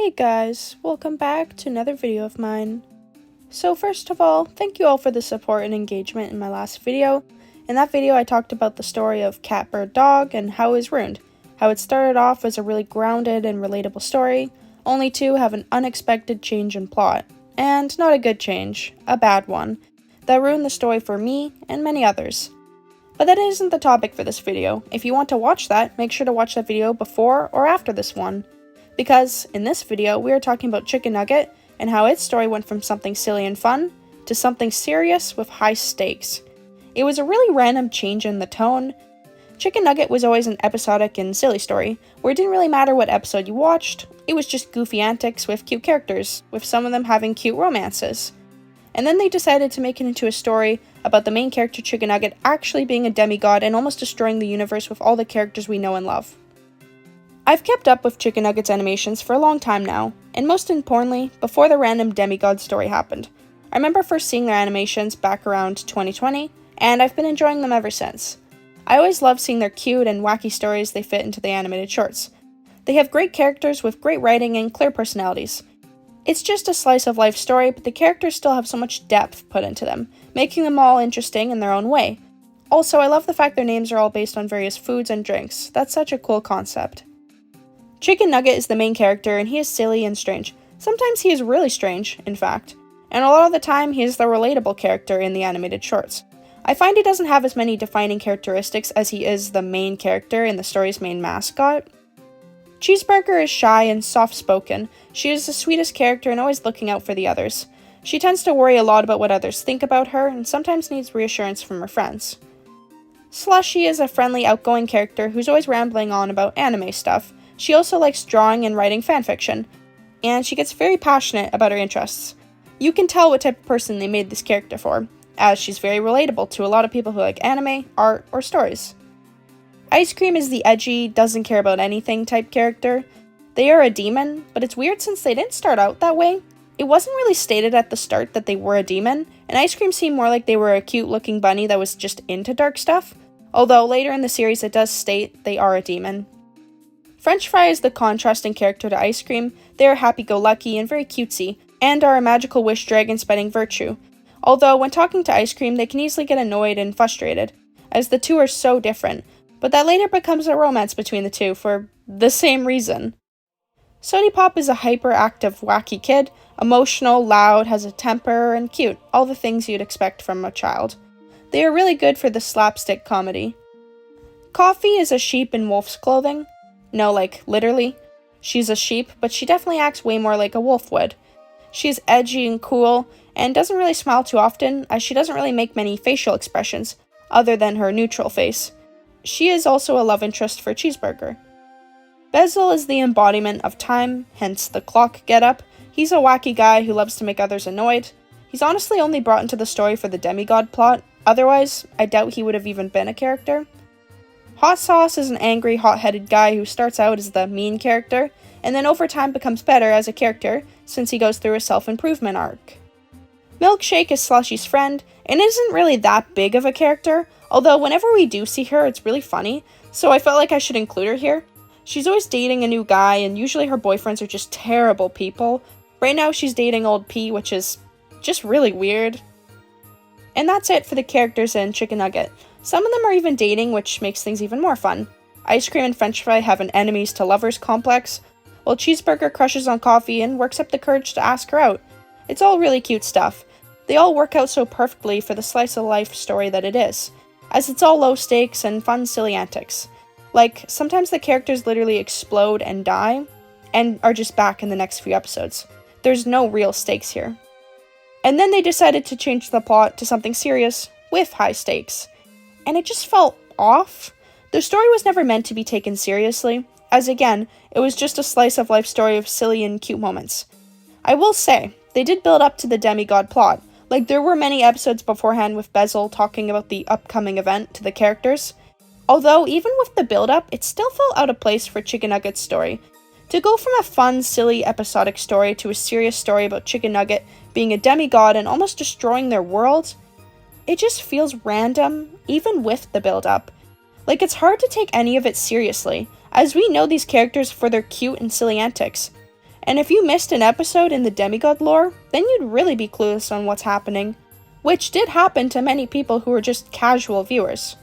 Hey guys, welcome back to another video of mine. So first of all, thank you all for the support and engagement in my last video. In that video I talked about the story of Cat Bird Dog and how it was ruined. How it started off as a really grounded and relatable story, only to have an unexpected change in plot. And not a good change, a bad one, that ruined the story for me and many others. But that isn't the topic for this video. If you want to watch that, make sure to watch that video before or after this one. Because in this video, we are talking about Chicken Nugget and how its story went from something silly and fun to something serious with high stakes. It was a really random change in the tone. Chicken Nugget was always an episodic and silly story, where it didn't really matter what episode you watched, it was just goofy antics with cute characters, with some of them having cute romances. And then they decided to make it into a story about the main character Chicken Nugget actually being a demigod and almost destroying the universe with all the characters we know and love. I've kept up with Chicken Nugget's animations for a long time now, and most importantly, before the random demigod story happened. I remember first seeing their animations back around 2020, and I've been enjoying them ever since. I always love seeing their cute and wacky stories they fit into the animated shorts. They have great characters with great writing and clear personalities. It's just a slice of life story, but the characters still have so much depth put into them, making them all interesting in their own way. Also, I love the fact their names are all based on various foods and drinks. That's such a cool concept. Chicken Nugget is the main character, and he is silly and strange. Sometimes he is really strange, in fact. And a lot of the time, he is the relatable character in the animated shorts. I find he doesn't have as many defining characteristics as he is the main character in the story's main mascot. Cheeseburger is shy and soft-spoken. She is the sweetest character and always looking out for the others. She tends to worry a lot about what others think about her and sometimes needs reassurance from her friends. Slushy is a friendly, outgoing character who's always rambling on about anime stuff. She also likes drawing and writing fanfiction, and she gets very passionate about her interests. You can tell what type of person they made this character for, as she's very relatable to a lot of people who like anime, art, or stories. Ice Cream is the edgy, doesn't care about anything type character. They are a demon, but it's weird since they didn't start out that way. It wasn't really stated at the start that they were a demon, and Ice Cream seemed more like they were a cute-looking bunny that was just into dark stuff, although later in the series it does state they are a demon. French Fry is the contrasting character to Ice Cream. They are happy-go-lucky and very cutesy, and are a magical wish dragon spreading virtue. Although, when talking to Ice Cream, they can easily get annoyed and frustrated, as the two are so different, but that later becomes a romance between the two for the same reason. Sody Pop is a hyperactive, wacky kid, emotional, loud, has a temper, and cute, all the things you'd expect from a child. They are really good for the slapstick comedy. Coffee is a sheep in wolf's clothing. No, like, literally. She's a sheep, but she definitely acts way more like a wolf would. She's edgy and cool, and doesn't really smile too often, as she doesn't really make many facial expressions, other than her neutral face. She is also a love interest for Cheeseburger. Bezel is the embodiment of time, hence the clock getup. He's a wacky guy who loves to make others annoyed. He's honestly only brought into the story for the demigod plot, otherwise, I doubt he would have even been a character. Hot Sauce is an angry, hot-headed guy who starts out as the mean character, and then over time becomes better as a character, since he goes through a self-improvement arc. Milkshake is Slushy's friend, and isn't really that big of a character, although whenever we do see her, it's really funny, so I felt like I should include her here. She's always dating a new guy, and usually her boyfriends are just terrible people. Right now she's dating Old P, which is just really weird. And that's it for the characters in Chicken Nugget. Some of them are even dating, which makes things even more fun. Ice Cream and French Fry have an enemies to lovers complex, while Cheeseburger crushes on Coffee and works up the courage to ask her out. It's all really cute stuff. They all work out so perfectly for the slice of life story that it is, as it's all low stakes and fun silly antics. Like, sometimes the characters literally explode and die, and are just back in the next few episodes. There's no real stakes here. And then they decided to change the plot to something serious, with high stakes. And it just felt off. The story was never meant to be taken seriously, as again, it was just a slice of life story of silly and cute moments. I will say, they did build up to the demigod plot. Like, there were many episodes beforehand with Bezel talking about the upcoming event to the characters. Although, even with the build-up, it still felt out of place for Chicken Nugget's story. To go from a fun, silly, episodic story to a serious story about Chicken Nugget being a demigod and almost destroying their world, it just feels random, even with the build-up. Like, it's hard to take any of it seriously, as we know these characters for their cute and silly antics. And if you missed an episode in the Demigod lore, then you'd really be clueless on what's happening, which did happen to many people who were just casual viewers.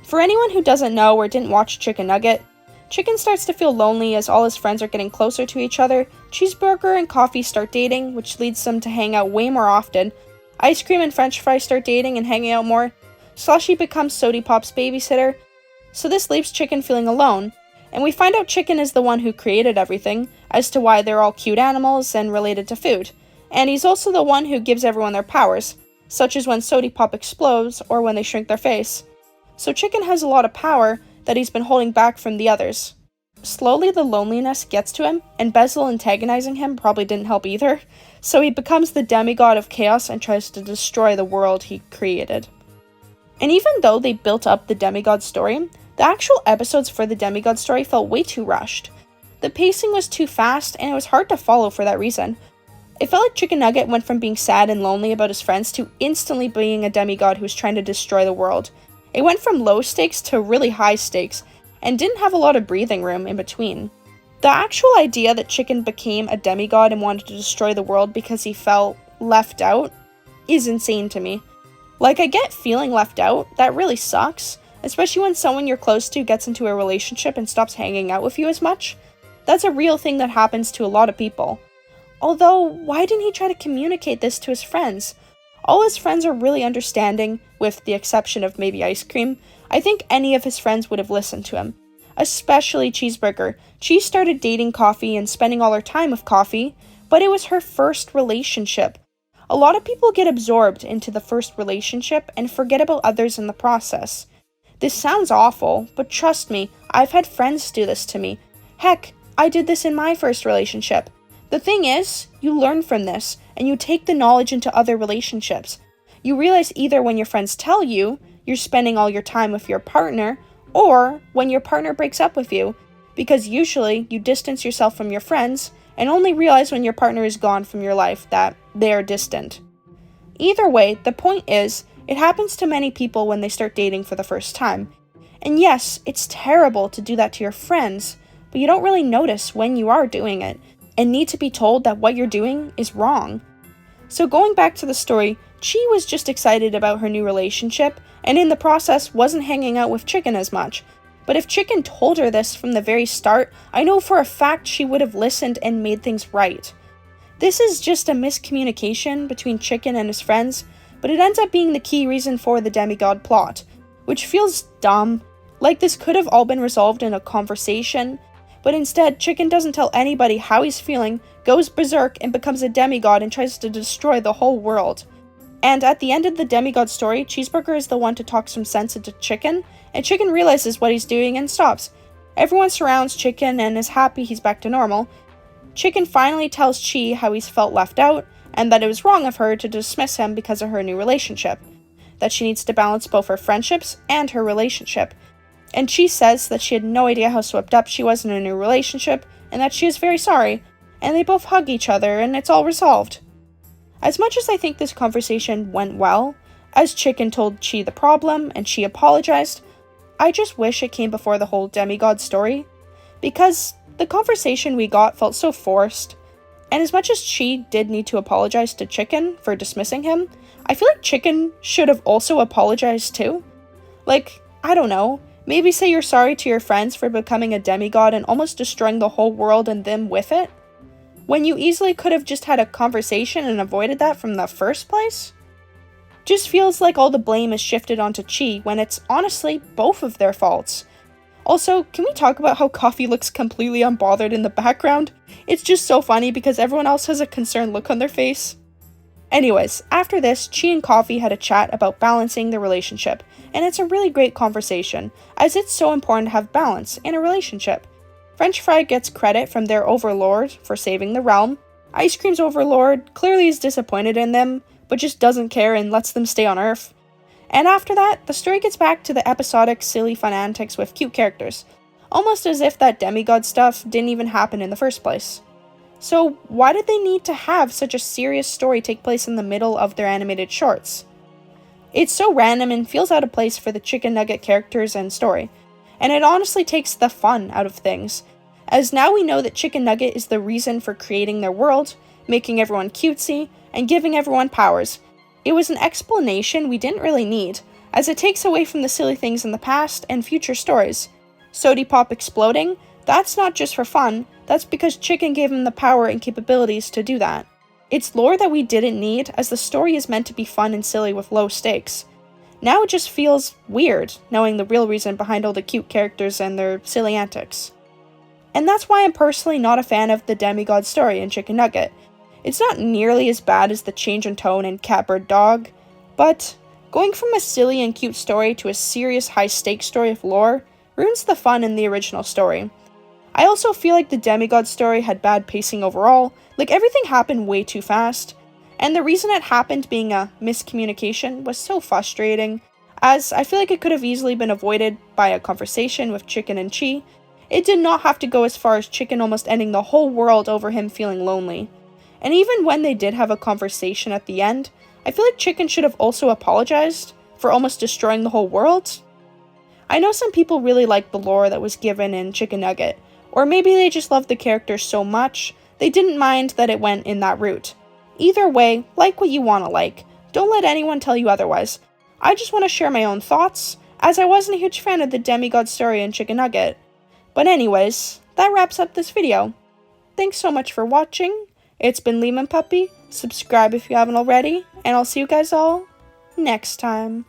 For anyone who doesn't know or didn't watch Chicken Nugget, Chikn starts to feel lonely as all his friends are getting closer to each other. Cheeseburger and Coffee start dating, which leads them to hang out way more often. Ice Cream and French Fry start dating and hanging out more. Slushy becomes Sody Pop's babysitter. So this leaves Chikn feeling alone, and we find out Chikn is the one who created everything, as to why they're all cute animals and related to food. And he's also the one who gives everyone their powers, such as when Sody Pop explodes or when they shrink their face. So Chikn has a lot of power that he's been holding back from the others. Slowly the loneliness gets to him, and Bezel antagonizing him probably didn't help either, so he becomes the demigod of chaos and tries to destroy the world he created. And even though they built up the demigod story, the actual episodes for the demigod story felt way too rushed. The pacing was too fast, and it was hard to follow for that reason. It felt like Chicken Nugget went from being sad and lonely about his friends to instantly being a demigod who was trying to destroy the world. It went from low stakes to really high stakes, and didn't have a lot of breathing room in between. The actual idea that Chikn became a demigod and wanted to destroy the world because he felt left out is insane to me. Like, I get feeling left out, that really sucks, especially when someone you're close to gets into a relationship and stops hanging out with you as much. That's a real thing that happens to a lot of people. Although, why didn't he try to communicate this to his friends? All his friends are really understanding, with the exception of maybe Ice Cream. I think any of his friends would have listened to him. Especially Cheeseburger. She started dating Coffee and spending all her time with Coffee, but it was her first relationship. A lot of people get absorbed into the first relationship and forget about others in the process. This sounds awful, but trust me, I've had friends do this to me. Heck, I did this in my first relationship. The thing is, you learn from this, and you take the knowledge into other relationships. You realize either when your friends tell you, you're spending all your time with your partner, or when your partner breaks up with you, because usually you distance yourself from your friends, and only realize when your partner is gone from your life that they are distant. Either way, the point is, it happens to many people when they start dating for the first time. And yes, it's terrible to do that to your friends, but you don't really notice when you are doing it, and need to be told that what you're doing is wrong. So going back to the story, Chi was just excited about her new relationship, and in the process wasn't hanging out with Chikn as much. But if Chikn told her this from the very start, I know for a fact she would have listened and made things right. This is just a miscommunication between Chikn and his friends, but it ends up being the key reason for the demigod plot, which feels dumb. Like this could have all been resolved in a conversation, but instead Chikn doesn't tell anybody how he's feeling, goes berserk and becomes a demigod and tries to destroy the whole world. And at the end of the demigod story, Cheeseburger is the one to talk some sense into Chikn, and Chikn realizes what he's doing and stops. Everyone surrounds Chikn and is happy he's back to normal. Chikn finally tells Chi how he's felt left out, and that it was wrong of her to dismiss him because of her new relationship. That she needs to balance both her friendships and her relationship. And Chi says that she had no idea how swept up she was in a new relationship, and that she is very sorry, and they both hug each other, and it's all resolved. As much as I think this conversation went well, as Chikn told Chi the problem, and she apologized, I just wish it came before the whole demigod story, because the conversation we got felt so forced, and as much as Chi did need to apologize to Chikn for dismissing him, I feel like Chikn should have also apologized too. Like, I don't know, maybe say you're sorry to your friends for becoming a demigod and almost destroying the whole world and them with it, when you easily could have just had a conversation and avoided that from the first place? Just feels like all the blame is shifted onto Chi when it's honestly both of their faults. Also, can we talk about how Coffee looks completely unbothered in the background? It's just so funny because everyone else has a concerned look on their face. Anyways, after this, Chi and Coffee had a chat about balancing the relationship, and it's a really great conversation, as it's so important to have balance in a relationship. French Fry gets credit from their overlord for saving the realm. Ice Cream's overlord clearly is disappointed in them, but just doesn't care and lets them stay on Earth. And after that, the story gets back to the episodic silly fun antics with cute characters, almost as if that demigod stuff didn't even happen in the first place. So why did they need to have such a serious story take place in the middle of their animated shorts? It's so random and feels out of place for the Chicken Nugget characters and story, and it honestly takes the fun out of things. as now we know that Chicken Nugget is the reason for creating their world, making everyone cutesy, and giving everyone powers. It was an explanation we didn't really need, as it takes away from the silly things in the past and future stories. Sody Pop exploding? That's not just for fun, that's because Chikn gave him the power and capabilities to do that. It's lore that we didn't need, as the story is meant to be fun and silly with low stakes. Now it just feels weird, knowing the real reason behind all the cute characters and their silly antics. And that's why I'm personally not a fan of the Demigod story in Chicken Nugget. It's not nearly as bad as the change in tone in Catbird Dog, but going from a silly and cute story to a serious high-stakes story of lore ruins the fun in the original story. I also feel like the Demigod story had bad pacing overall, like everything happened way too fast, and the reason it happened being a miscommunication was so frustrating, as I feel like it could have easily been avoided by a conversation with Chikn and Chi. It did not have to go as far as Chikn almost ending the whole world over him feeling lonely. And even when they did have a conversation at the end, I feel like Chikn should have also apologized for almost destroying the whole world. I know some people really like the lore that was given in Chicken Nugget, or maybe they just loved the characters so much, they didn't mind that it went in that route. Either way, like what you want to like. Don't let anyone tell you otherwise. I just want to share my own thoughts, as I wasn't a huge fan of the Demigod story in Chicken Nugget. But anyways, that wraps up this video. Thanks so much for watching. It's been Leamon Puppy. Subscribe if you haven't already, and I'll see you guys all next time.